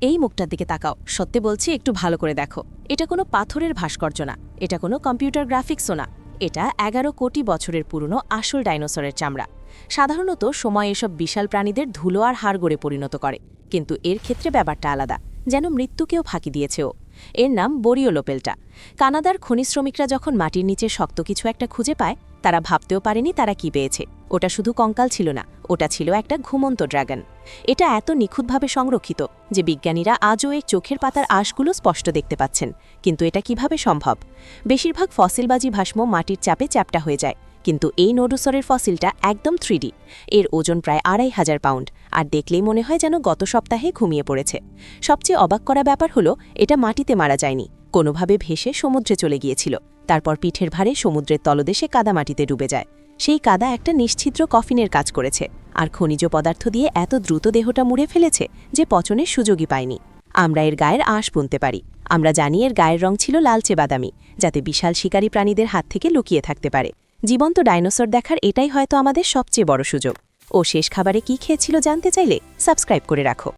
এই মুখটার দিকে তাকাও, সত্যি বলছি একটু ভালো করে দেখো। এটা কোনো পাথরের ভাস্কর্য না, এটা কোনো কম্পিউটার গ্রাফিক্সও না, এটা 11 কোটি বছরের পুরনো আসল ডাইনোসরের চামড়া। সাধারণত সময় এসব বিশাল প্রাণীদের ধুলো আর হাড় গড়ে পরিণত করে, কিন্তু এর ক্ষেত্রে ব্যাপারটা আলাদা, যেন মৃত্যুকেও ফাঁকি দিয়েছে ও। এর নাম বরিওলোপেলটা। কানাডার খনি শ্রমিকরা যখন মাটির নিচে শক্ত কিছু একটা খুঁজে পায়, তারা ভাবতেও পারেনি তারা কি পেয়েছে। ওটা শুধু কঙ্কাল ছিল না, ওটা ছিল একটা ঘুমন্ত ড্রাগন। এটা এত নিখুঁতভাবে সংরক্ষিত যে বিজ্ঞানীরা আজও এর চোখের পাতার আঁশগুলো স্পষ্ট দেখতে পাচ্ছেন। কিন্তু এটা কিভাবে সম্ভব? বেশিরভাগ ফসিলবাজি ভাস্ম মাটির চাপে চ্যাপ্টা হয়ে যায়, কিন্তু এই নোডোসরের ফসিলটা একদম 3D। এর ওজন প্রায় 2500 পাউন্ড, আর দেখলেই মনে হয় যেন গত সপ্তাহে ঘুমিয়ে পড়েছে। সবচেয়ে অবাক করা ব্যাপার হলো, এটা মাটিতে মারা যায়নি, কোনোভাবে ভেসে সমুদ্রে চলে গিয়েছিল। তারপর পিঠের ভারে সমুদ্রের তলদেশে কাদামাটিতে ডুবে যায়। সেই কাদা একটা নিশ্ছিদ্র কফিনের কাজ করেছে, আর খনিজ পদার্থ দিয়ে এত দ্রুত দেহটা মুড়ে ফেলেছে যে পচনের সুযোগই পায়নি। আমরা এর গায়ের আঁশ বুনতে পারি। আমরা জানি এর গায়ের রং ছিল লালচে বাদামি, যাতে বিশাল শিকারী প্রাণীদের হাত থেকে লুকিয়ে থাকতে পারে। জীবন্ত ডাইনোসর দেখার এটাই হয়তো আমাদের সবচেয়ে বড় সুযোগ। ও শেষ খাবারে কি খেয়েছিল জানতে চাইলে সাবস্ক্রাইব করে রাখো।